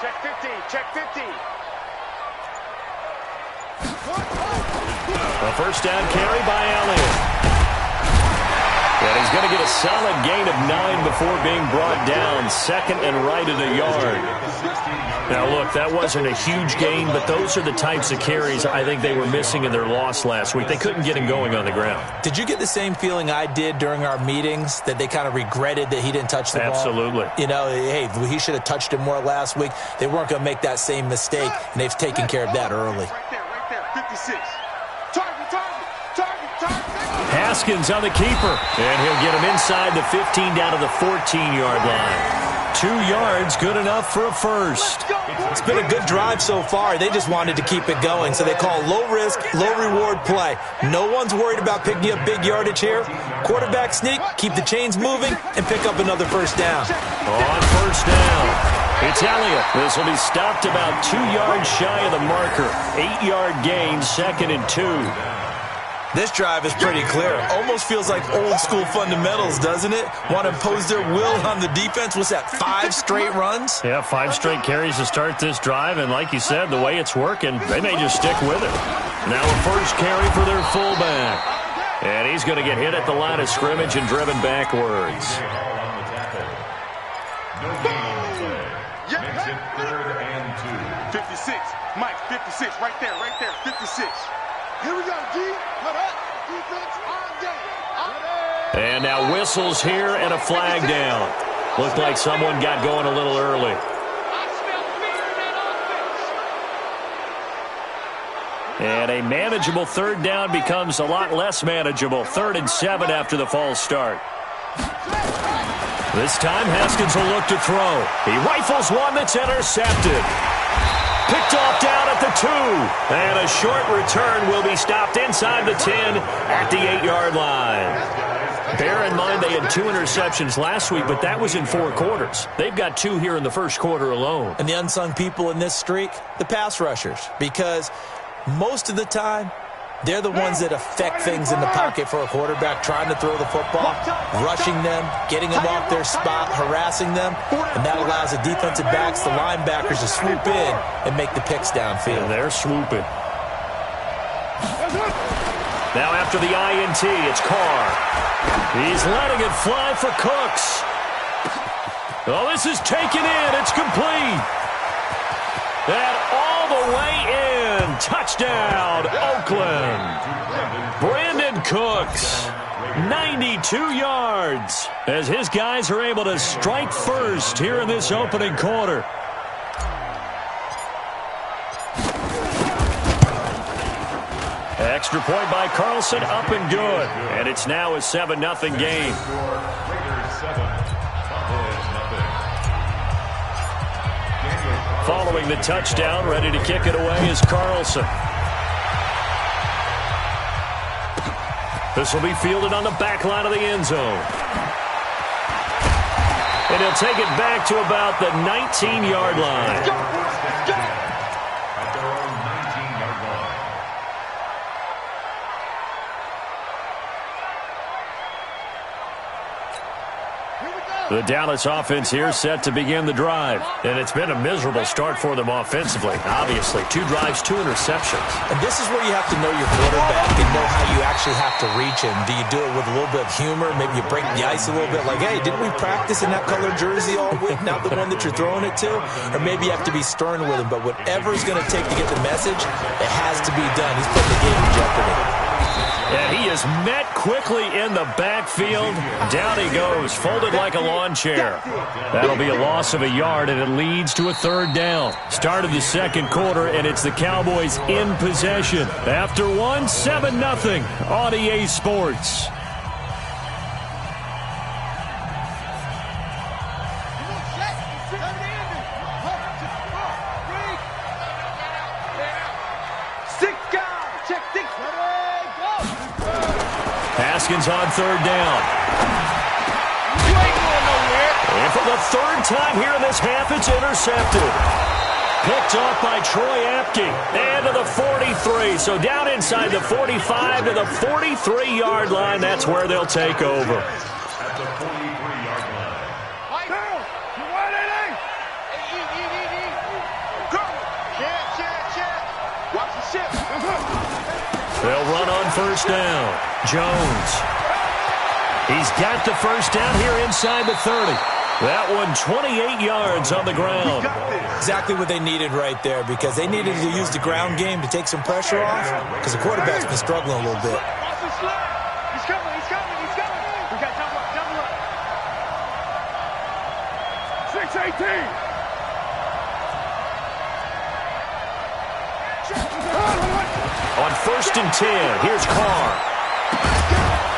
Check 50. Check 50. A first down carry by Elliott. And he's going to get a solid gain of 9 before being brought down. Second and right at a yard. Now, look, that wasn't a huge gain, but those are the types of carries I think they were missing in their loss last week. They couldn't get him going on the ground. Did you get the same feeling I did during our meetings, that they kind of regretted that he didn't touch the ball? Absolutely. You know, hey, he should have touched it more last week. They weren't going to make that same mistake, and they've taken care of that early. Right there, 56. Target. Haskins on the keeper, and he'll get him inside the 15 down to the 14-yard line. 2 yards, good enough for a first. It's been a good drive so far. They just wanted to keep it going, so they call low-risk, low-reward play. No one's worried about picking up big yardage here. Quarterback sneak, keep the chains moving, and pick up another first down. On first down, it's Elliott. This will be stopped about 2 yards shy of the marker. 8-yard gain, 2nd and 2. This drive is pretty clear. Almost feels like old-school fundamentals, doesn't it? Want to impose their will on the defense. What's that, 5 straight runs? Yeah, 5 straight carries to start this drive, and like you said, the way it's working, they may just stick with it. Now a first carry for their fullback. And he's going to get hit at the line of scrimmage and driven backwards. Makes it 3rd and 2. 56. Mike, 56. Right there. 56. Here we go, G. Put up. Defense on game. And now whistles here and a flag down. Looked like someone got going a little early. And a manageable 3rd down becomes a lot less manageable. 3rd and 7 after the false start. This time Haskins will look to throw. He rifles one that's intercepted. Picked off down at the 2. And a short return will be stopped inside the 10 at the 8-yard line. Bear in mind they had 2 interceptions last week, but that was in 4 quarters. They've got 2 here in the first quarter alone. And the unsung people in this streak, the pass rushers. Because most of the time, they're the ones that affect things in the pocket for a quarterback, trying to throw the football, rushing them, getting them off their spot, harassing them, and that allows the defensive backs, the linebackers, to swoop in and make the picks downfield. And they're swooping. Now after the INT, it's Carr. He's letting it fly for Cooks. Oh, this is taken in. It's complete. And all the way in. Touchdown, Oakland. Brandon Cooks, 92 yards, as his guys are able to strike first here in this opening quarter. Extra point by Carlson, up and good. And it's now a 7-0 game. Following the touchdown, ready to kick it away is Carlson. This will be fielded on the back line of the end zone. And he'll take it back to about the 19-yard line. The Dallas offense here set to begin the drive. And it's been a miserable start for them offensively. Obviously, 2 drives, 2 interceptions. And this is where you have to know your quarterback and know how you actually have to reach him. Do you do it with a little bit of humor? Maybe you break the ice a little bit like, hey, didn't we practice in that colored jersey all week? Not the one that you're throwing it to? Or maybe you have to be stern with him. But whatever it's going to take to get the message, it has to be done. He's putting the game in jeopardy. And he is met quickly in the backfield. Down he goes, folded like a lawn chair. That'll be a loss of a yard, and it leads to a 3rd down. Start of the second quarter, and it's the Cowboys in possession. After 1, 7-0 on EA Sports. Haskins on 3rd down. And for the 3rd time here in this half, it's intercepted. Picked off by Troy Apke. And to the 43. So down inside the 45 to the 43-yard line. That's where they'll take over. At the 43-yard line. They'll run on first down. Jones. He's got the first down here inside the 30. That one 28 yards on the ground. Exactly what they needed right there, because they needed to use the ground game to take some pressure off, because the quarterback's been struggling a little bit. He's coming. We got double up. 6-18. On first and 10, here's Carr.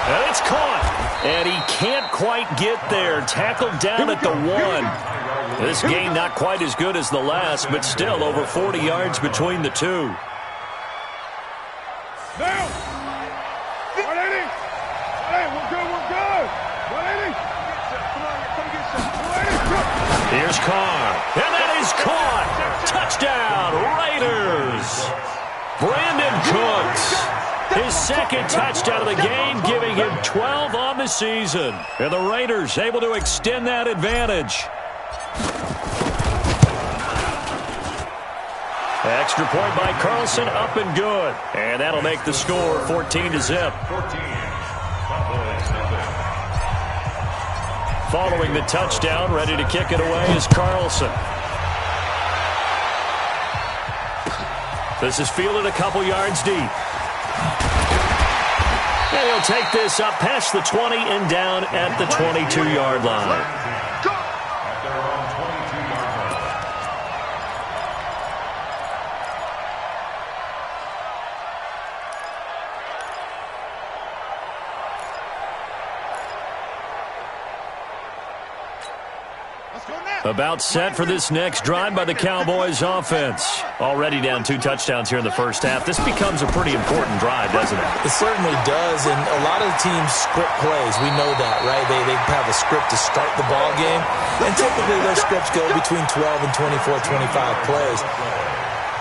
And it's caught. And he can't quite get there. Tackled down at the 1. This game not quite as good as the last, but still over 40 yards between the two. Now. 180. We're good. 180. Here's Carr. And that is caught. Touchdown, Raiders. Brandon Cooks. His second touchdown of the game, giving him 12 on the season. And the Raiders able to extend that advantage. Extra point by Carlson, up and good. And that'll make the score 14-0. Following the touchdown, ready to kick it away is Carlson. This is fielded a couple yards deep. And he'll take this up past the 20 and down at the 22-yard line. About set for this next drive by the Cowboys offense. Already down 2 touchdowns here in the first half. This becomes a pretty important drive, doesn't it? It certainly does, and a lot of the teams script plays. We know that, right? They have a script to start the ball game, and typically those scripts go between 12 and 24, 25 plays.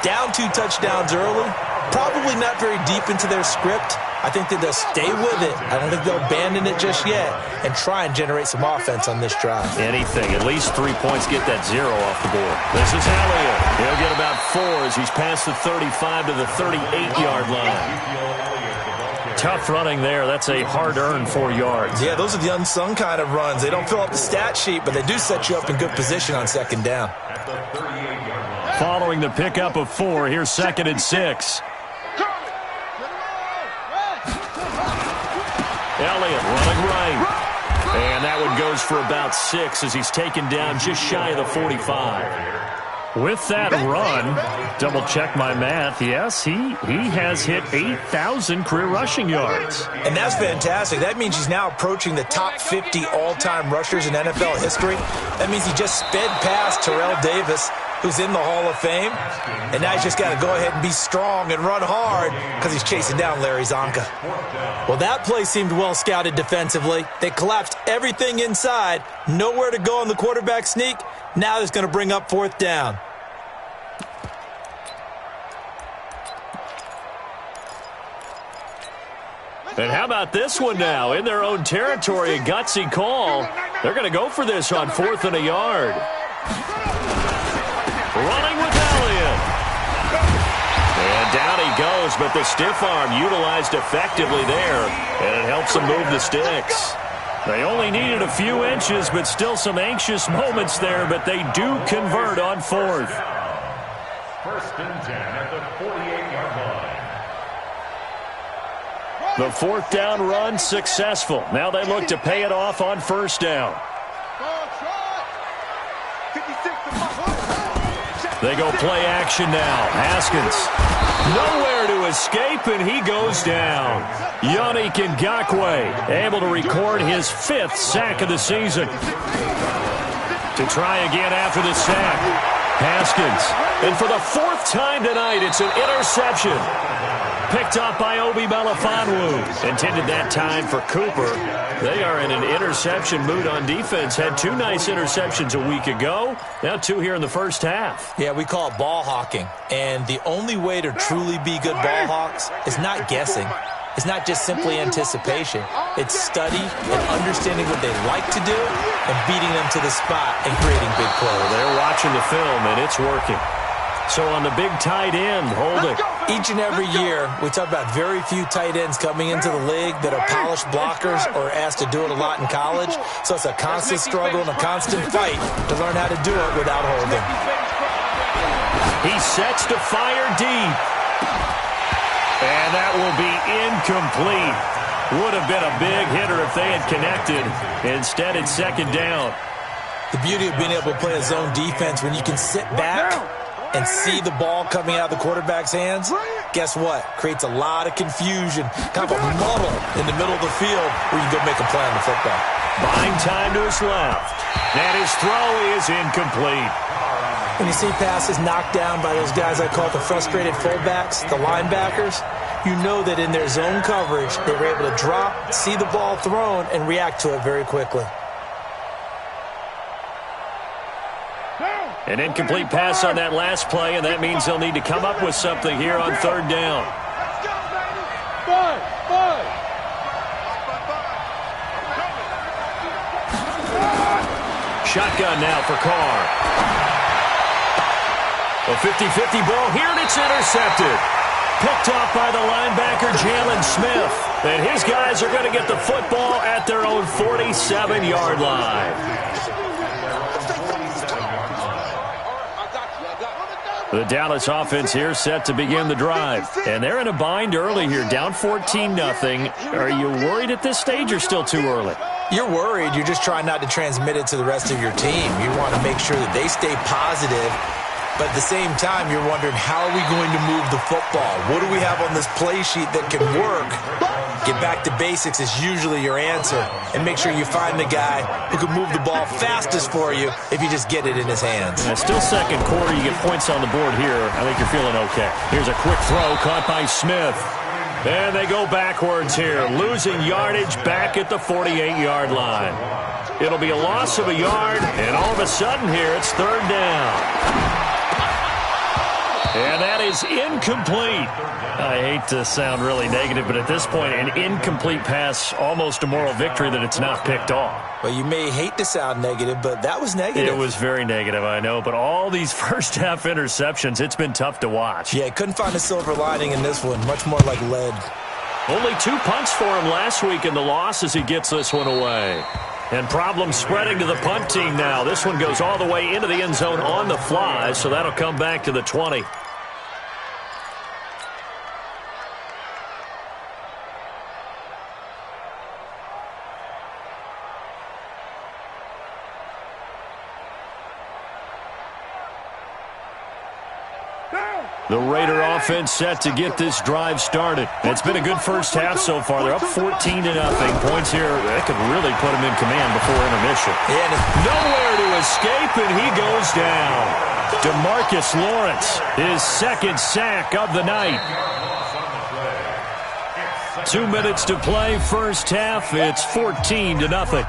Down 2 touchdowns early, probably not very deep into their script. I think that they'll stay with it. I don't think they'll abandon it just yet and try and generate some offense on this drive. Anything. At least 3 points, get that 0 off the board. This is Elliott. He'll get about 4 as he's past the 35 to the 38-yard line. Tough running there. That's a hard-earned 4 yards. Yeah, those are the unsung kind of runs. They don't fill up the stat sheet, but they do set you up in good position on second down. Following the pickup of 4, here's 2nd and 6. Elliott running right. And that one goes for about 6 as he's taken down just shy of the 45. With that run, double-check my math, yes, he has hit 8,000 career rushing yards. And that's fantastic. That means he's now approaching the top 50 all-time rushers in NFL history. That means he just sped past Terrell Davis, who's in the Hall of Fame. And now he's just got to go ahead and be strong and run hard because he's chasing down Larry Zonka. Well, that play seemed well scouted defensively. They collapsed everything inside. Nowhere to go on the quarterback sneak. Now it's going to bring up 4th down. And how about this one now? In their own territory, a gutsy call. They're going to go for this on 4th and a yard. Running with Elliott. And down he goes, but the stiff arm utilized effectively there, and it helps him move the sticks. They only needed a few inches, but still some anxious moments there, but they do convert on 4th. 1st and 10 at the 48-yard line. The 4th down run successful. Now they look to pay it off on 1st down. They go play action now. Haskins. Nowhere to escape, and he goes down. Yannick Ngakoue able to record his 5th sack of the season. To try again after the sack. Haskins. And for the 4th time tonight, it's an interception. Picked up by Obi Melifonwu. Intended that time for Cooper. They are in an interception mood on defense. Had 2 nice interceptions a week ago. Now 2 here in the first half. Yeah, we call it ball hawking. And the only way to truly be good ball hawks is not guessing. It's not just simply anticipation. It's study and understanding what they like to do and beating them to the spot and creating big plays. They're watching the film, and it's working. So on the big tight end, holding. Each and every year, we talk about very few tight ends coming into the league that are polished blockers or asked to do it a lot in college. So it's a constant struggle and a constant fight to learn how to do it without holding. He sets to fire deep. And that will be incomplete. Would have been a big hitter if they had connected. Instead, it's second down. The beauty of being able to play a zone defense when you can sit back and see the ball coming out of the quarterback's hands, guess what? Creates a lot of confusion, kind of a muddle in the middle of the field where you can go make a play on the football. Buying time to his left. And his throw is incomplete. When you see passes knocked down by those guys I call the frustrated fullbacks, the linebackers, you know that in their zone coverage, they were able to drop, see the ball thrown, and react to it very quickly. An incomplete pass on that last play, and that means they'll need to come up with something here on third down. Shotgun now for Carr. A 50-50 ball here, and it's intercepted. Picked off by the linebacker, Jalen Smith. And his guys are going to get the football at their own 47-yard line. The Dallas offense here set to begin the drive. And they're in a bind early here, down 14-0. Are you worried at this stage or still too early? You're worried. You're just trying not to transmit it to the rest of your team. You want to make sure that they stay positive. But at the same time, you're wondering, how are we going to move the football? What do we have on this play sheet that can work? Get back to basics is usually your answer. And make sure you find the guy who can move the ball fastest for you if you just get it in his hands. Still second quarter. You get points on the board here. I think you're feeling okay. Here's a quick throw caught by Smith. And they go backwards here, losing yardage back at the 48-yard line. It'll be a loss of a yard, and all of a sudden here, it's third down. And that is incomplete. I hate to sound really negative, but at this point, an incomplete pass, almost a moral victory that it's not picked off. Well, you may hate to sound negative, but that was negative. It was very negative, I know. But all these first-half interceptions, it's been tough to watch. Yeah, couldn't find a silver lining in this one. Much more like lead. Only 2 punts for him last week in the loss as he gets this one away. And problems spreading to the punt team now. This one goes all the way into the end zone on the fly, so that'll come back to the 20. The Raider offense set to get this drive started. It's been a good first half so far. They're up 14-0. Points here, that could really put them in command before intermission. And nowhere to escape, and he goes down. DeMarcus Lawrence, his second sack of the night. 2 minutes to play, first half. It's 14-0.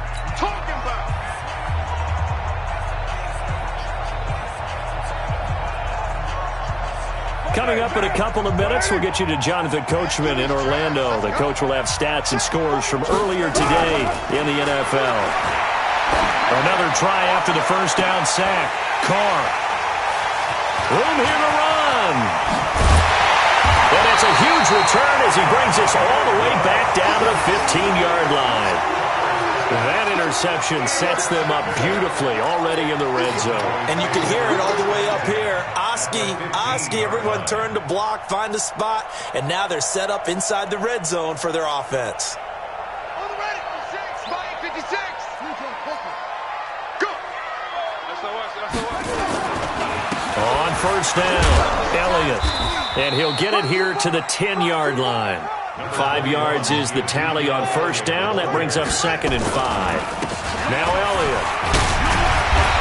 Coming up in a couple of minutes, we'll get you to Jonathan Coachman in Orlando. The coach will have stats and scores from earlier today in the NFL. Another try after the first down sack. Carr. Room here to run. And it's a huge return as he brings us all the way back down to the 15-yard line. That interception sets them up beautifully already in the red zone. And you can hear it all the way up here. Oski, everyone turned to block, find a spot, and now they're set up inside the red zone for their offense. On the ready, 56. Go. On first down, Elliott. And he'll get it here to the 10-yard line. 5 yards is the tally on first down. That brings up 2nd and 5. Now Elliott.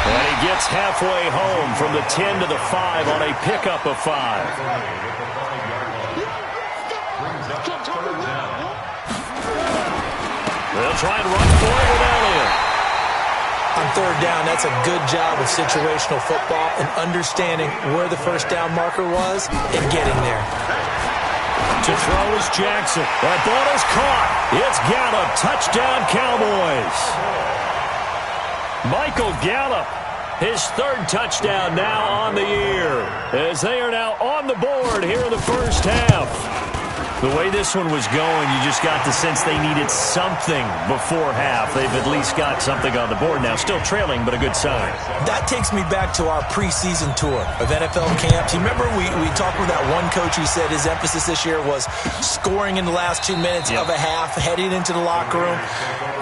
And he gets halfway home from the 10 to the 5 on a pickup of 5. They'll try and run for it with Elliott. On third down, that's a good job of situational football and understanding where the first down marker was and getting there. To throw is Jackson. That ball is caught. It's Gallup. Touchdown, Cowboys. Michael Gallup, his 3rd touchdown now on the year. as they are now on the board here in the first half. The way this one was going, you just got the sense they needed something before half. They've at least got something on the board now. Still trailing, but a good sign. That takes me back to our preseason tour of NFL camps. You remember we talked with that one coach who said his emphasis this year was scoring in the last 2 minutes of a half, heading into the locker room.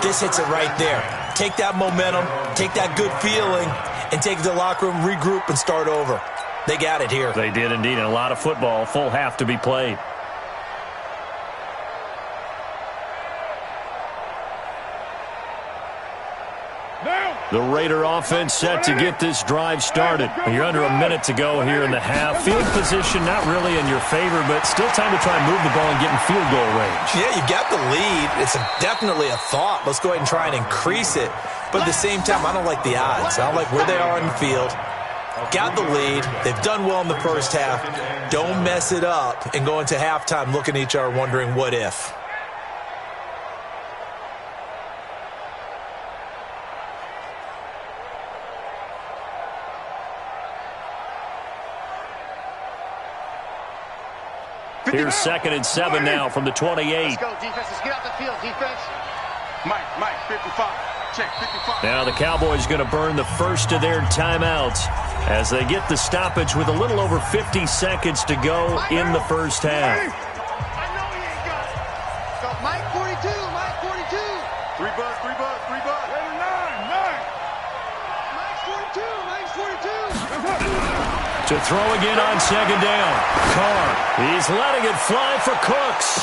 This hits it right there. Take that momentum, take that good feeling, and take it to the locker room, regroup, and start over. They got it here. They did indeed, and a lot of football, full half to be played. The Raider offense set to get this drive started. You're under a minute to go here in the half. Field position not really in your favor, but still time to try and move the ball and get in field goal range. Yeah, you got the lead. It's definitely a thought. Let's go ahead and try and increase it. But at the same time, I don't like the odds. I don't like where they are in the field. Got the lead. They've done well in the first half. Don't mess it up and go into halftime looking at each other wondering what if. Here's 2nd and 7 now from the 28. Let's go, defense. Let's get out the field, defense. Mike, 55. Check, 55. Now the Cowboys going to burn the first of their timeouts as they get the stoppage with a little over 50 seconds to go in the first half. I know he ain't got it. So Mike 42, Mike 42. 3 bucks, 3 bucks, 3 bucks. 9. Mike's 42, Mike's 42. To throw again on 2nd down. Carr, he's letting it fly for Cooks.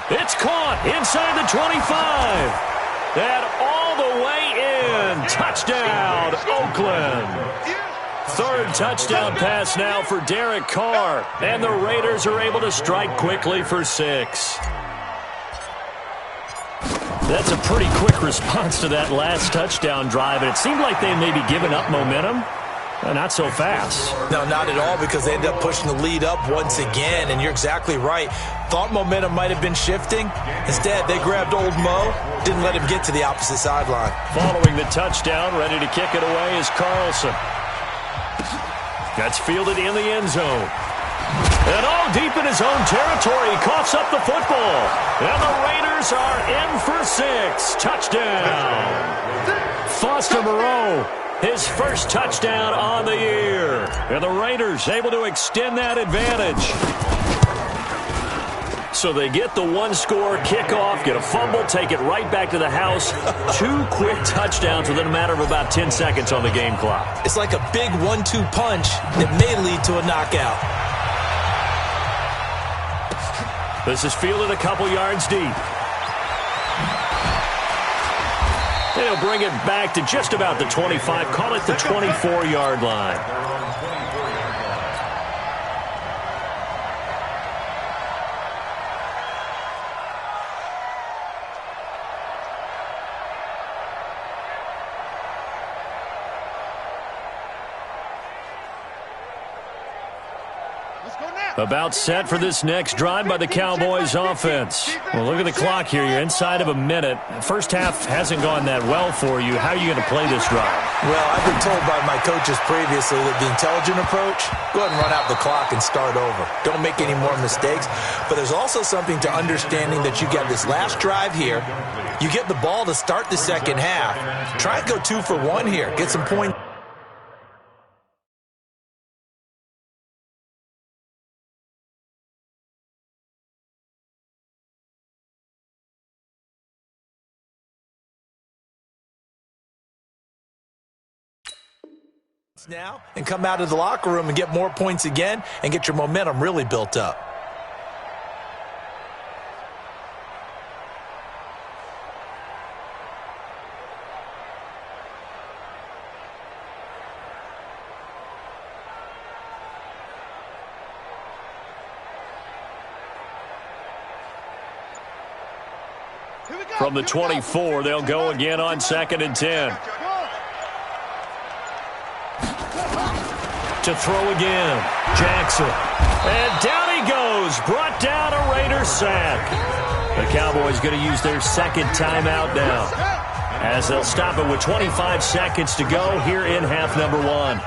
It's caught inside the 25. And all the way in. Touchdown, Oakland. 3rd touchdown pass now for Derek Carr. And the Raiders are able to strike quickly for 6. That's a pretty quick response to that last touchdown drive. And it seemed like they may be giving up momentum. Not so fast. No, not at all, because they ended up pushing the lead up once again, and you're exactly right. Thought momentum might have been shifting. Instead, they grabbed old Mo, didn't let him get to the opposite sideline. Following the touchdown, ready to kick it away is Carlson. That's fielded in the end zone. And all deep in his own territory, he coughs up the football. And the Raiders are in for 6. Touchdown. Foster Moreau. His first touchdown on the year. And the Raiders able to extend that advantage. So they get the 1-score kickoff, get a fumble, take it right back to the house. 2 quick touchdowns within a matter of about 10 seconds on the game clock. It's like a big 1-2 punch that may lead to a knockout. This is fielded a couple yards deep. They'll bring it back to just about the 25. Call it the 24-yard line. About set for this next drive by the Cowboys offense. Well, look at the clock here. You're inside of a minute. First half hasn't gone that well for you. How are you going to play this drive? Well, I've been told by my coaches previously that the intelligent approach, go ahead and run out the clock and start over. Don't make any more mistakes. But there's also something to understanding that you got this last drive here. You get the ball to start the second half. Try and go 2 for 1 here. Get some points. Now and come out of the locker room and get more points again and get your momentum really built up. From the 24, they'll go again on 2nd and 10. To throw again, Jackson. And down he goes, brought down a Raider sack. The Cowboys going to use their 2nd timeout now, as they'll stop it with 25 seconds to go here in half number 1.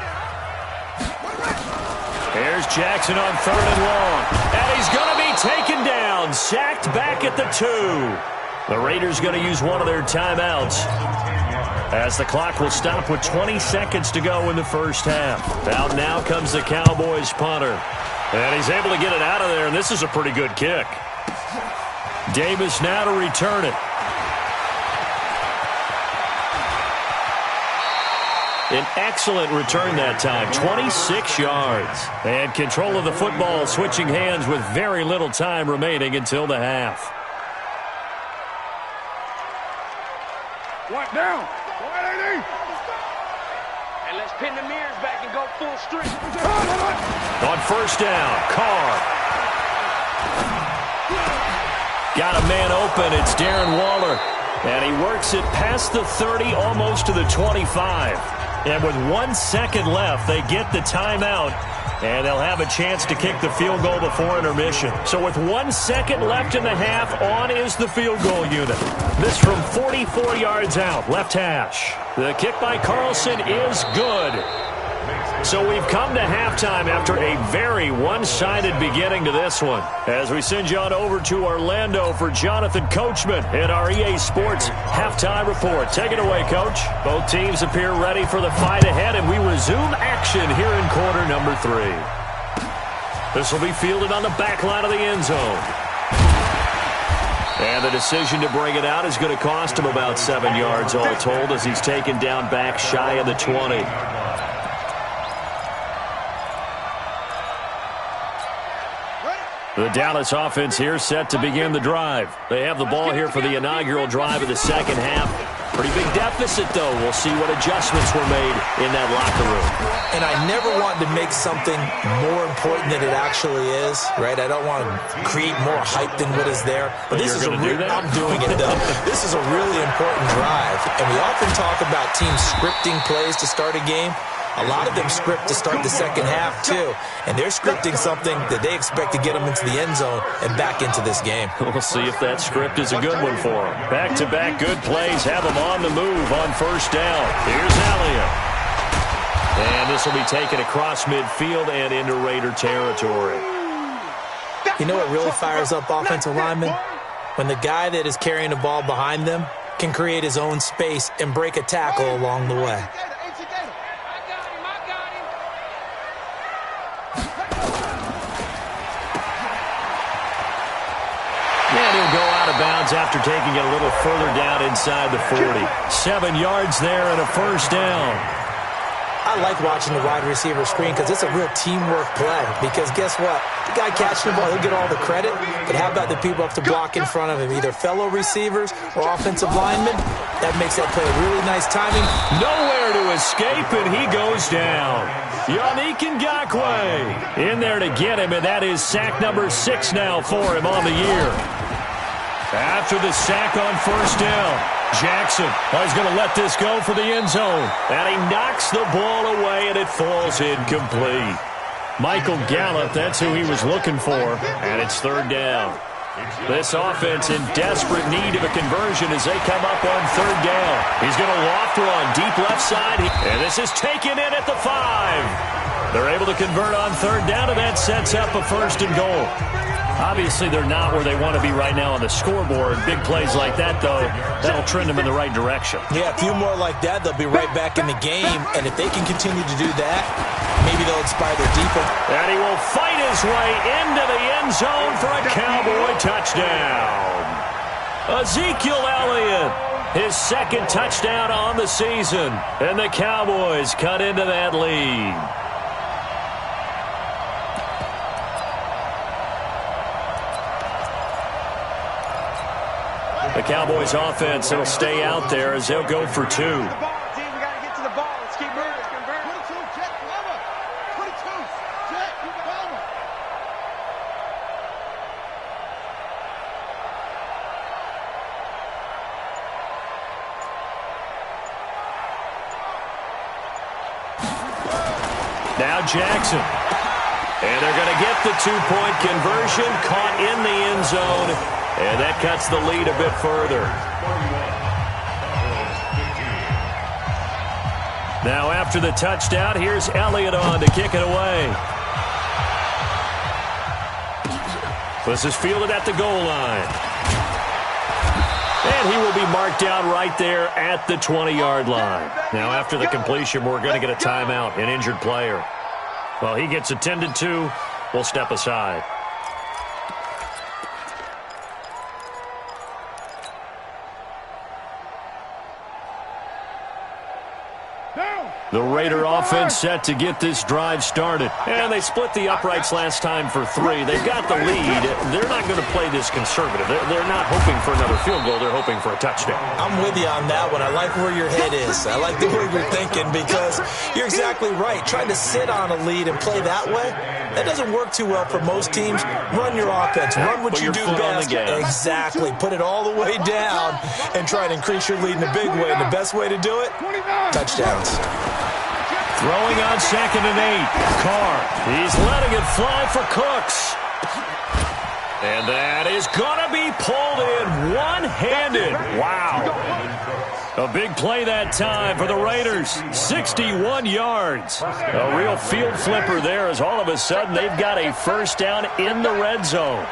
Here's Jackson on 3rd and long. And he's going to be taken down. Sacked back at the 2. The Raiders going to use one of their timeouts, as the clock will stop with 20 seconds to go in the first half. Out now comes the Cowboys punter. And he's able to get it out of there, and this is a pretty good kick. Davis now to return it. An excellent return that time, 26 yards. And control of the football switching hands with very little time remaining until the half. One down. 180. And let's pin the mirrors back and go full strength. On 1st down, Carr. Got a man open. It's Darren Waller. And he works it past the 30, almost to the 25. And with 1 second left, they get the timeout. And they'll have a chance to kick the field goal before intermission. So with 1 second left in the half, on is the field goal unit. This from 44 yards out, left hash. The kick by Carlson is good. So we've come to halftime after a very one-sided beginning to this one. As we send you on over to Orlando for Jonathan Coachman in our EA Sports Halftime Report. Take it away, Coach. Both teams appear ready for the fight ahead, and we resume action here in quarter number 3. This will be fielded on the back line of the end zone. And the decision to bring it out is going to cost him about 7 yards all told, as he's taken down back shy of the 20. The Dallas offense here set to begin the drive. They have the ball here for the inaugural drive of the second half. Pretty big deficit, though. We'll see what adjustments were made in that locker room. And I never want to make something more important than it actually is, right? I don't want to create more hype than what is there. But this is I'm doing it, though. This is a really important drive. And we often talk about teams scripting plays to start a game. A lot of them script to start the second half, too. And they're scripting something that they expect to get them into the end zone and back into this game. We'll see if that script is a good one for them. Back-to-back good plays have them on the move on 1st down. Here's Elliott. And this will be taken across midfield and into Raider territory. You know what really fires up offensive linemen? When the guy that is carrying the ball behind them can create his own space and break a tackle along the way. And he'll go out of bounds after taking it a little further down inside the 40. 7 yards there and a 1st down. I like watching the wide receiver screen because it's a real teamwork play. Because guess what? The guy catching the ball, he'll get all the credit. But how about the people up to block in front of him, either fellow receivers or offensive linemen? That makes that play really nice timing. Nowhere to escape, and he goes down. Yannick Ngakoue in there to get him, and that is sack number 6 now for him on the year. After the sack on 1st down, Jackson is going to let this go for the end zone. And he knocks the ball away, and it falls incomplete. Michael Gallup, that's who he was looking for, and it's 3rd down. This offense in desperate need of a conversion as they come up on 3rd down. He's going to loft run deep left side, and this is taken in at the 5. They're able to convert on 3rd down, and that sets up a 1st and goal. Obviously, they're not where they want to be right now on the scoreboard. Big plays like that, though, that'll trend them in the right direction. Yeah, a few more like that, they'll be right back in the game. And if they can continue to do that, maybe they'll inspire their defense. And he will fight his way into the end zone for a Cowboy touchdown. Ezekiel Elliott, his 2nd touchdown on the season. And the Cowboys cut into that lead. The Cowboys offense will stay out there as they'll go for 2. Now Jackson. And they're going to get the 2-point conversion, caught in the end zone. And that cuts the lead a bit further. Now after the touchdown, here's Elliott on to kick it away. This is fielded at the goal line. And he will be marked down right there at the 20-yard line. Now, after the completion, we're going to get a timeout, an injured player. Well, he gets attended to. We'll step aside. The Raider offense set to get this drive started. And they split the uprights last time for 3. They've got the lead. They're not going to play this conservative. They're not hoping for another field goal. They're hoping for a touchdown. I'm with you on that one. I like where your head is. I like the way you're thinking because you're exactly right. Trying to sit on a lead and play that way, that doesn't work too well for most teams. Run your offense. Run what you do best. Exactly. Put it all the way down and try to increase your lead in a big way. And the best way to do it, touchdowns. Throwing on 2nd and 8. Carr. He's letting it fly for Cooks. And that is going to be pulled in one-handed. Wow. A big play that time for the Raiders. 61 yards. A real field flipper there as all of a sudden they've got a first down in the red zone.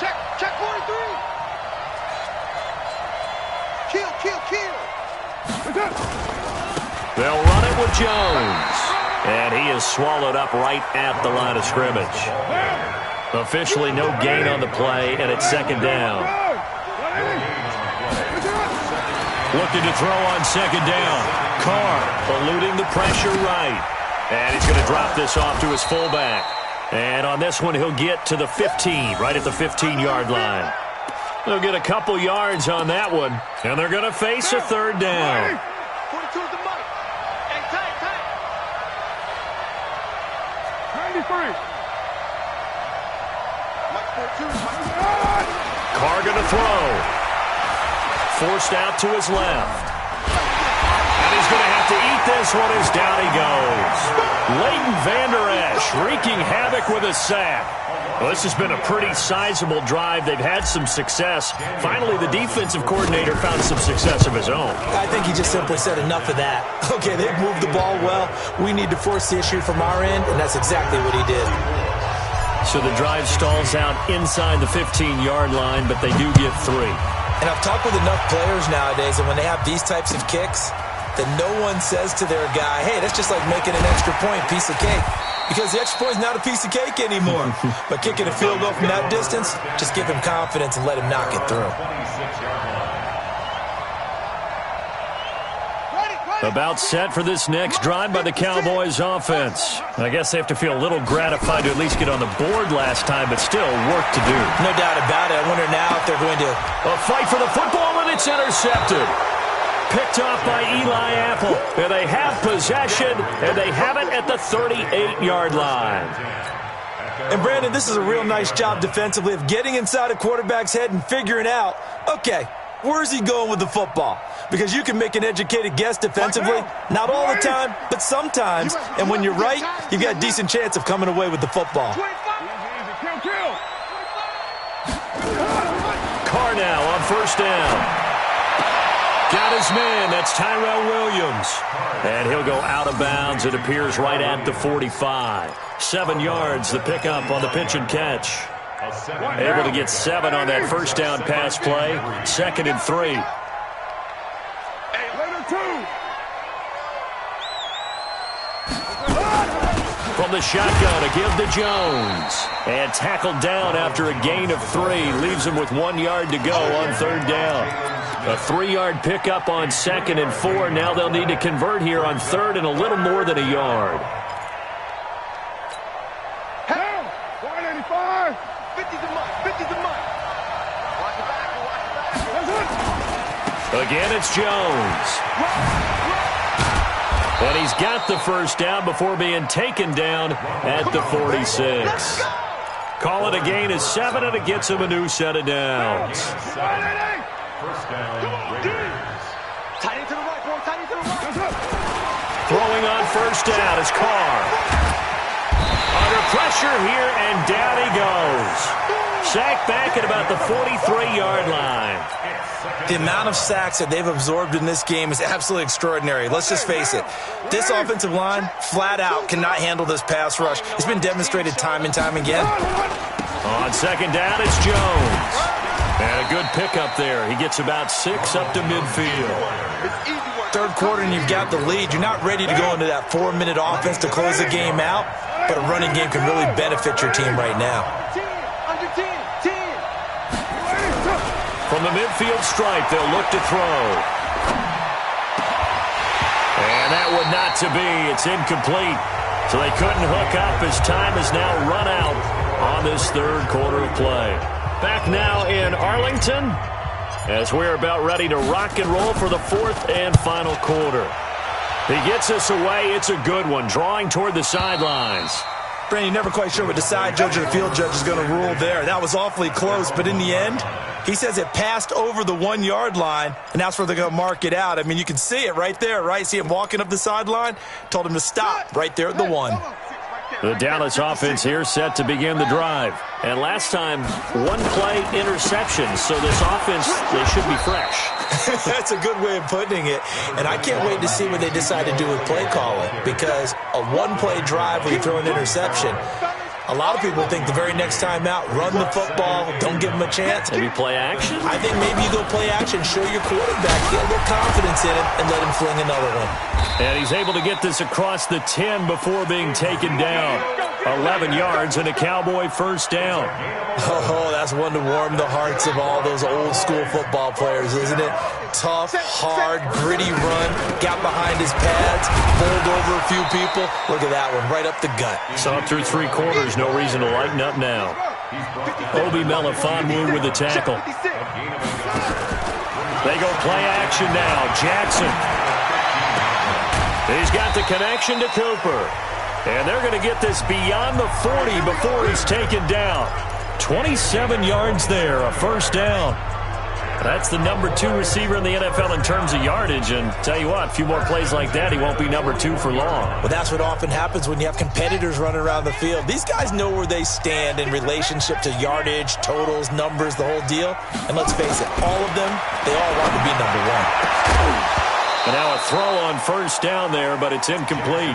Check 43. Kill. They'll run it with Jones. And he is swallowed up right at the line of scrimmage. Officially no gain on the play, and it's 2nd down. Looking to throw on 2nd down. Carr eluding the pressure right. And he's going to drop this off to his fullback. And on this one, he'll get to the 15, right at the 15-yard line. They'll get a couple yards on that one, and they're going to face a 3rd down. 42 is the money. Hey, tight. 93. Mike 42. Carr going to throw. Forced out to his left. And he's going to have to eat this one as down he goes. Leighton Vander Esch wreaking havoc with a sack. Well, this has been a pretty sizable drive. They've had some success. Finally, the defensive coordinator found some success of his own. I think he just simply said enough of that. Okay, they've moved the ball well. We need to force the issue from our end, and that's exactly what he did. So the drive stalls out inside the 15-yard line, but they do get 3. And I've talked with enough players nowadays, and when they have these types of kicks, that no one says to their guy, hey, that's just like making an extra point, piece of cake. Because the extra point is not a piece of cake anymore. But kicking a field goal from that distance, just give him confidence and let him knock it through. About set for this next drive by the Cowboys offense. I guess they have to feel a little gratified to at least get on the board last time, but still work to do. No doubt about it. I wonder now if they're going to... A fight for the football, and it's intercepted. Picked off by Eli Apple. And they have possession, and they have it at the 38-yard line. And, Brandon, this is a real nice job defensively of getting inside a quarterback's head and figuring out, okay, where's he going with the football? Because you can make an educated guess defensively, not all the time, but sometimes. And when you're right, you've got a decent chance of coming away with the football. Carr now on first down. Got his man. That's Tyrell Williams. And he'll go out of bounds. It appears right at the 45. 7 yards, the pickup on the pitch and catch. Able to get 7 on that first down pass play. 2nd and 3. From the shotgun, a give to Jones. And tackled down after a gain of 3. Leaves him with 1 yard to go on third down. A 3-yard pickup on 2nd and 4. Now they'll need to convert here on 3rd and a little more than a yard. 185. 50's a month. 50's a month. Watch it back. Again, it's Jones. And he's got the first down before being taken down at the 46. Call it a gain of 7, and it gets him a new set of downs. First down, Raiders. Tight end to the right, boy. Tight end to the right. Throwing on first down is Carr. Under pressure here, and down he goes. Sacked back at about the 43-yard line. The amount of sacks that they've absorbed in this game is absolutely extraordinary. Let's just face it. This offensive line, flat out, cannot handle this pass rush. It's been demonstrated time and time again. On second down, it's Jones. And a good pickup there. He gets about 6 up to midfield. Third quarter and you've got the lead. You're not ready to go into that 4-minute offense to close the game out, but a running game can really benefit your team right now. From the midfield stripe, they'll look to throw. And that would not to be. It's incomplete. So they couldn't hook up as time has now run out on this third quarter of play. Back now in Arlington as we're about ready to rock and roll for the fourth and final quarter. He gets us away. It's a good one, drawing toward the sidelines. Brandon, you're never quite sure what the side judge or the field judge is going to rule there. That was awfully close, but in the end, he says it passed over the 1-yard line, and that's where they're going to mark it out. I mean, you can see it right there, right? See him walking up the sideline? Told him to stop right there at the 1. The Dallas offense here set to begin the drive. And last time, 1-play interception. So this offense, they should be fresh. That's a good way of putting it. And I can't wait to see what they decide to do with play calling. Because a 1-play drive where you throw an interception, a lot of people think the very next time out, run the football, don't give them a chance. Maybe play action? I think maybe you go play action, show your quarterback, get a little confidence in him, and let him fling another one. And he's able to get this across the 10 before being taken down. 11 yards and a Cowboy first down. Oh, that's one to warm the hearts of all those old school football players, isn't it? Tough, hard, gritty run, got behind his pads, bowled over a few people. Look at that one, right up the gut. Saw it through 3 quarters, no reason to lighten up now. Obi Melifonwu with the tackle. They go play action now. Jackson. He's got the connection to Cooper. And they're going to get this beyond the 40 before he's taken down. 27 yards there, a first down. That's the number 2 receiver in the NFL in terms of yardage. And tell you what, a few more plays like that, he won't be number 2 for long. Well, that's what often happens when you have competitors running around the field. These guys know where they stand in relationship to yardage, totals, numbers, the whole deal. And let's face it, all of them, they all want to be number 1. And now a throw on first down there, but it's incomplete.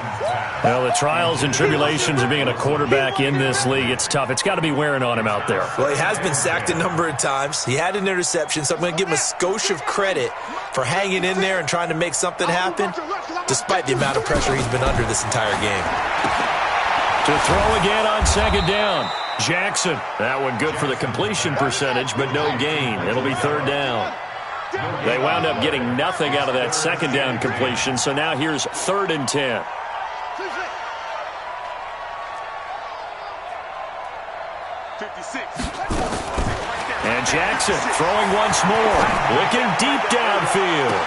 Well, the trials and tribulations of being a quarterback in this league, it's tough. It's got to be wearing on him out there. Well, he has been sacked a number of times. He had an interception, so I'm going to give him a skosh of credit for hanging in there and trying to make something happen, despite the amount of pressure he's been under this entire game. To throw again on second down. Jackson. That one good for the completion percentage, but no gain. It'll be third down. They wound up getting nothing out of that second down completion, so now here's 3rd and 10. And Jackson throwing once more, looking deep downfield.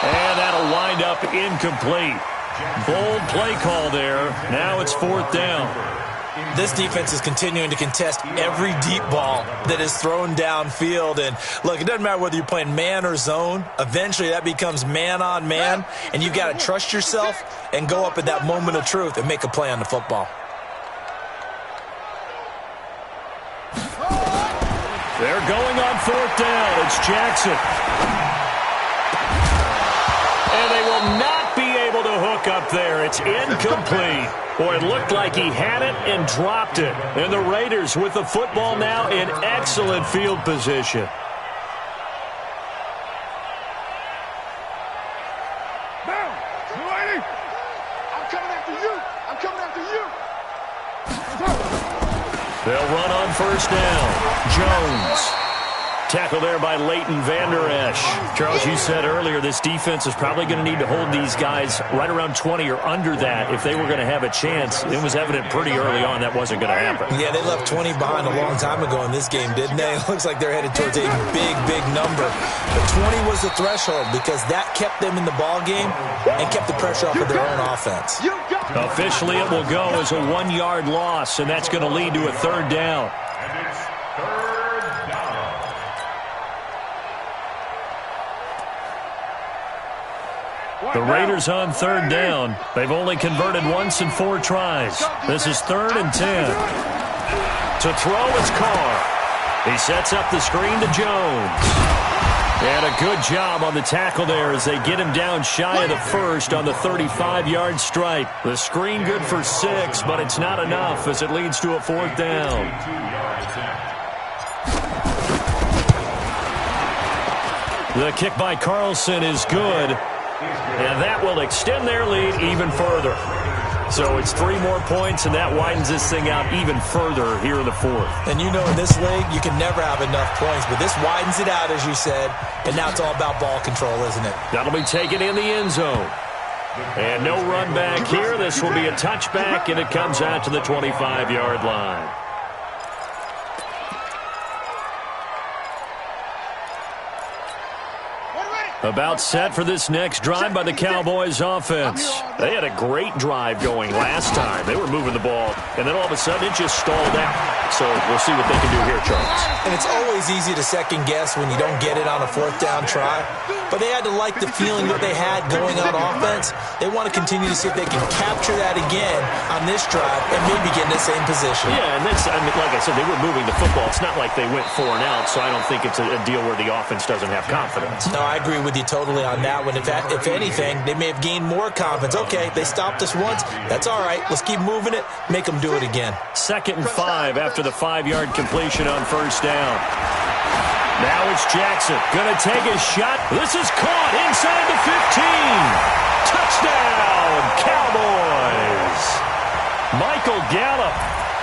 And that'll wind up incomplete. Bold play call there. Now it's 4th down. This defense is continuing to contest every deep ball that is thrown downfield. And look, it doesn't matter whether you're playing man or zone. Eventually that becomes man on man, and you've got to trust yourself and go up at that moment of truth and make a play on the football. They're going on 4th down. It's Jackson. And they will not be able to hook up there. It's incomplete. Boy, it looked like he had it and dropped it. And the Raiders with the football now in excellent field position. Now, lady, I'm coming after you. I'm coming after you. They'll run on first down. Jones. Tackle there by Leighton Vander Esch. Charles, you said earlier this defense is probably going to need to hold these guys right around 20 or under that if they were going to have a chance. It was evident pretty early on that wasn't going to happen. Yeah, they left 20 behind a long time ago in this game, didn't they? It looks like they're headed towards a big, big number. But 20 was the threshold because that kept them in the ball game and kept the pressure off of their own offense. Officially, it will go as a 1-yard loss, and that's going to lead to a 3rd down. The Raiders on 3rd down. They've only converted once in 4 tries. This is 3rd and 10. To throw, it's Carr. He sets up the screen to Jones. And a good job on the tackle there as they get him down shy of the first on the 35-yard stripe. The screen good for 6, but it's not enough as it leads to a 4th down. The kick by Carlson is good, and that will extend their lead even further. So it's 3 more points, and that widens this thing out even further here in the 4th. And you know in this league, you can never have enough points, but this widens it out, as you said, and now it's all about ball control, isn't it? That'll be taken in the end zone. And no run back here. This will be a touchback, and it comes out to the 25-yard line. About set for this next drive by the Cowboys offense. They had a great drive going last time. They were moving the ball, and then all of a sudden it just stalled out. So we'll see what they can do here, Charles. And it's always easy to second guess when you don't get it on a 4th down try. But they had to like the feeling that they had going on offense. They want to continue to see if they can capture that again on this drive and maybe get in the same position. Yeah, and that's, I mean, like I said, they were moving the football. It's not like they went 4 and out, so I don't think it's a deal where the offense doesn't have confidence. No, I agree with you totally on that one. If anything, they may have gained more confidence. Okay, they stopped us once. That's all right. Let's keep moving it. Make them do it again. 2nd and 5 after the 5-yard completion on 1st down. Now it's Jackson. Going to take a shot. This is caught inside the 15. Touchdown, Cowboys. Michael Gallup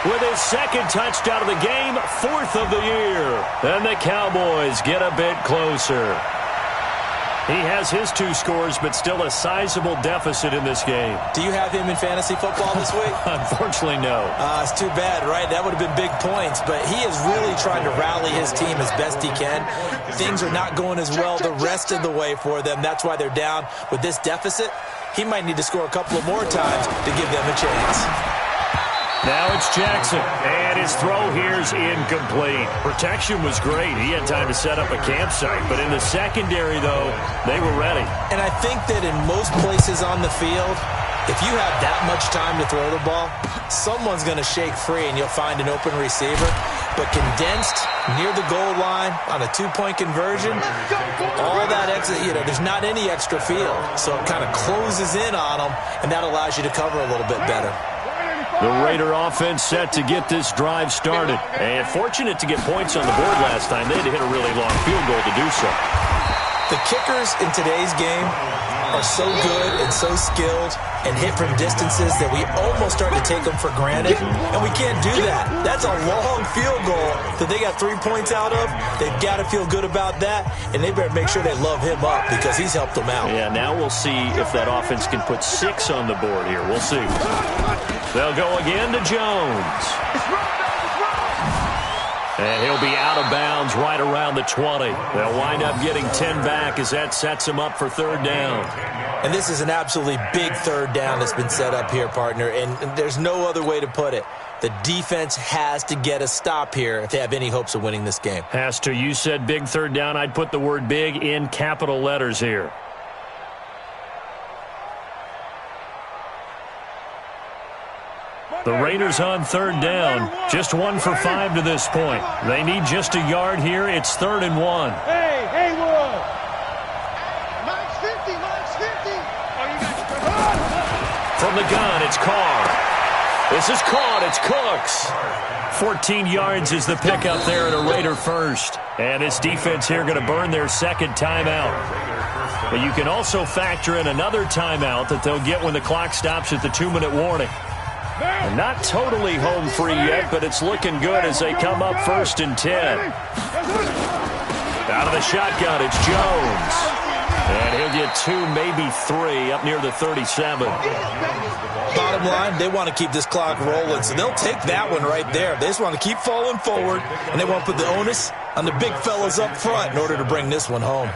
with his 2nd touchdown of the game, 4th of the year. And the Cowboys get a bit closer. He has his 2 scores, but still a sizable deficit in this game. Do you have him in fantasy football this week? Unfortunately, no. It's too bad, right? That would have been big points, but he is really trying to rally his team as best he can. Things are not going as well the rest of the way for them. That's why they're down with this deficit. He might need to score a couple of more times to give them a chance. Now it's Jackson, and his throw here's incomplete. Protection was great. He had time to set up a campsite, but in the secondary, though, they were ready. And I think that in most places on the field, if you have that much time to throw the ball, someone's going to shake free, and you'll find an open receiver. But condensed near the goal line on a 2-point conversion, all that extra, there's not any extra field. So it kind of closes in on them, and that allows you to cover a little bit better. The Raider offense set to get this drive started. And fortunate to get points on the board last time. They had to hit a really long field goal to do so. The kickers in today's game are so good and so skilled and hit from distances that we almost start to take them for granted. And we can't do that. That's a long field goal that they got 3 points out of. They've got to feel good about that. And they better make sure they love him up because he's helped them out. Yeah, now we'll see if that offense can put 6 on the board here. We'll see. They'll go again to Jones. And he'll be out of bounds right around the 20. They'll wind up getting 10 back as that sets them up for 3rd down. And this is an absolutely big 3rd down that's been set up here, partner. And there's no other way to put it. The defense has to get a stop here if they have any hopes of winning this game. Has to. You said big 3rd down. I'd put the word big in capital letters here. The Raiders on 3rd down. Just 1 for 5 to this point. They need just a yard here. It's 3rd and 1. Hey, Haywood! Mine's 50, mine's 50! From the gun, it's Carr. This is caught. It's Cooks. 14 yards is the pickup there at a Raider first. And this defense here going to burn their 2nd timeout. But you can also factor in another timeout that they'll get when the clock stops at the 2-minute warning. And not totally home free yet, but it's looking good as they come up 1st and 10. Out of the shotgun, it's Jones. And he'll get 2, maybe 3, up near the 37. Bottom line, they want to keep this clock rolling, so they'll take that one right there. They just want to keep falling forward, and they want to put the onus on the big fellas up front in order to bring this one home.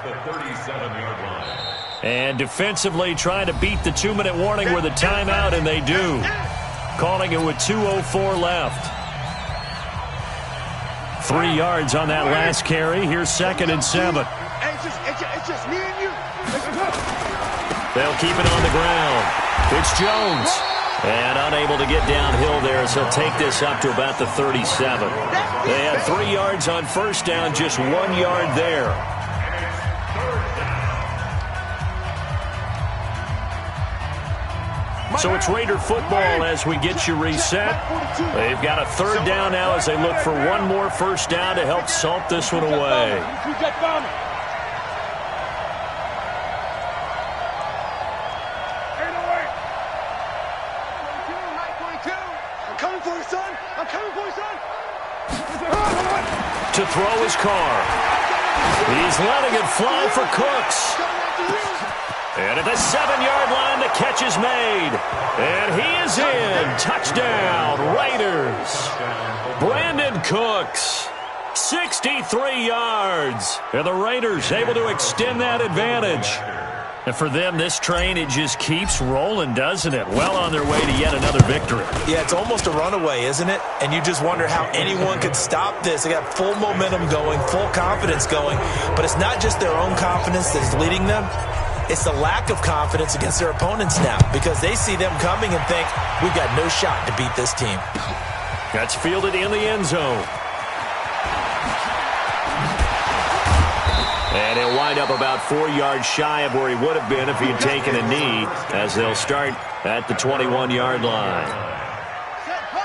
And defensively trying to beat the 2-minute warning with a timeout, and they do. Calling it with 2:04 left. 3 yards on that last carry. Here's 2nd and 7. It's just me and you. They'll keep it on the ground. It's Jones. And unable to get downhill there, so he'll take this up to about the 37. They had 3 yards on first down, just 1 yard there. So it's Raider football as we get you reset. They've got a 3rd down now as they look for one more first down to help salt this one away. I'm coming for you, son. I'm coming for you, son. To throw his car. He's letting it fly for Cooks. And at the 7-yard line, the catch is made. And he is in. Touchdown, Raiders. Brandon Cooks, 63 yards. And the Raiders able to extend that advantage. And for them, this train, it just keeps rolling, doesn't it? Well on their way to yet another victory. Yeah, it's almost a runaway, isn't it? And you just wonder how anyone could stop this. They got full momentum going, full confidence going. But it's not just their own confidence that's leading them. It's the lack of confidence against their opponents now because they see them coming and think, we've got no shot to beat this team. That's fielded in the end zone. And he'll wind up about 4 yards shy of where he would have been if he had taken a knee, as they'll start at the 21-yard line.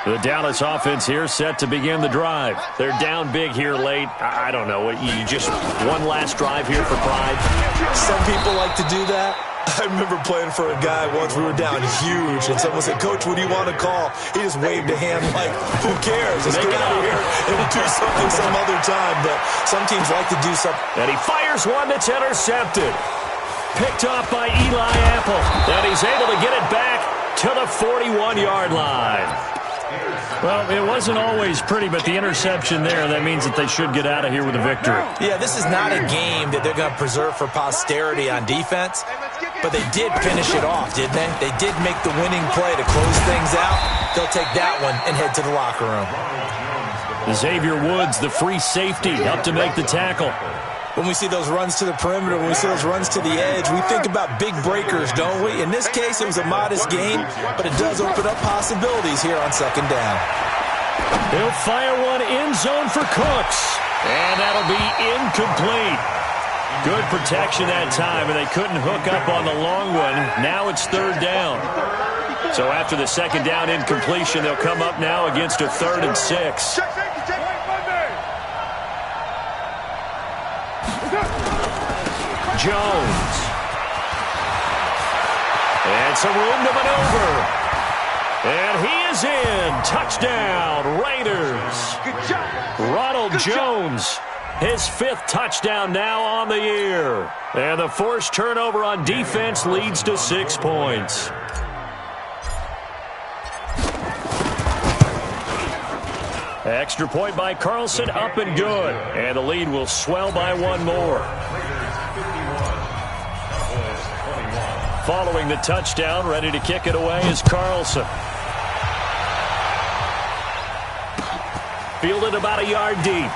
The Dallas offense here set to begin the drive. They're down big here late. I don't know. You just one last drive here for pride? Some people like to do that. I remember playing for a guy once. We were down huge, and someone said, Coach, what do you want to call? He just waved a hand like, who cares? Let's get out of here and we'll do something some other time. But some teams like to do something. And he fires one that's intercepted. Picked off by Eli Apple. And he's able to get it back to the 41-yard line. Well, it wasn't always pretty, but the interception there, that means that they should get out of here with a victory. Yeah, this is not a game that they're going to preserve for posterity on defense, but they did finish it off, didn't they? They did make the winning play to close things out. They'll take that one and head to the locker room. Xavier Woods, the free safety, up to make the tackle. When we see those runs to the perimeter, when we see those runs to the edge, we think about big breakers, don't we? In this case, it was a modest gain, but it does open up possibilities here on 2nd down. He'll fire one end zone for Cooks, and that'll be incomplete. Good protection that time, and they couldn't hook up on the long one. Now it's 3rd down. So after the 2nd down incompletion, they'll come up now against a 3rd and 6. Jones. And some room to maneuver. And he is in. Touchdown, Raiders. Ronald Jones, his 5th touchdown now on the year. And the forced turnover on defense leads to 6 points. Extra point by Carlson, up and good. And the lead will swell by 1 more. Following the touchdown, ready to kick it away is Carlson. Fielded about a yard deep.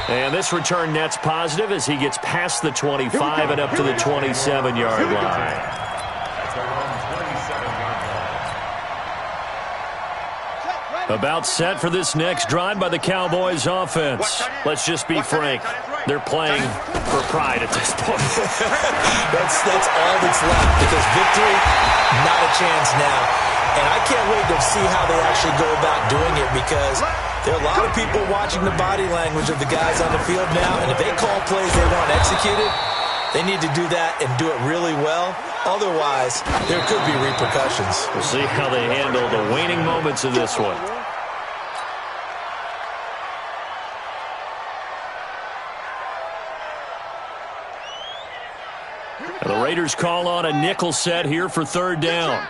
And this return net's positive as he gets past the 25 and up to the 27-yard line. About set for this next drive by the Cowboys offense. Let's just be frank. They're playing for pride at this point. That's all that's left because victory, not a chance now. And I can't wait to see how they actually go about doing it because there are a lot of people watching the body language of the guys on the field now. And if they call plays they want executed, they need to do that and do it really well. Otherwise, there could be repercussions. We'll see how they handle the waning moments of this one. And the Raiders call on a nickel set here for 3rd down.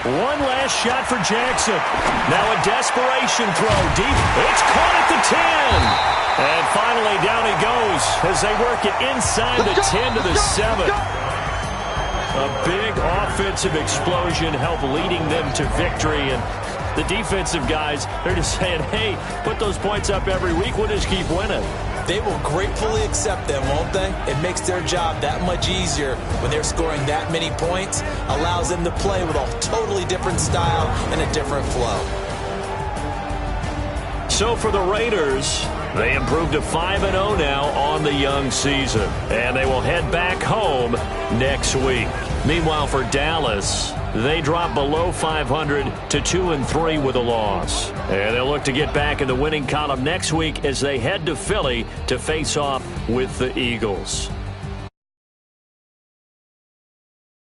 One last shot for Jackson. Now a desperation throw deep. It's caught at the 10. And finally down he goes as they work it inside the 10 to the 7. A big offensive explosion helped leading them to victory. And the defensive guys, they're just saying, hey, put those points up every week. We'll just keep winning. They will gratefully accept them, won't they? It makes their job that much easier when they're scoring that many points, allows them to play with a totally different style and a different flow. So for the Raiders, they improved to 5-0 now on the young season, and they will head back home next week. Meanwhile, for Dallas, they dropped below 500 to 2-3 with a loss. And they'll look to get back in the winning column next week as they head to Philly to face off with the Eagles.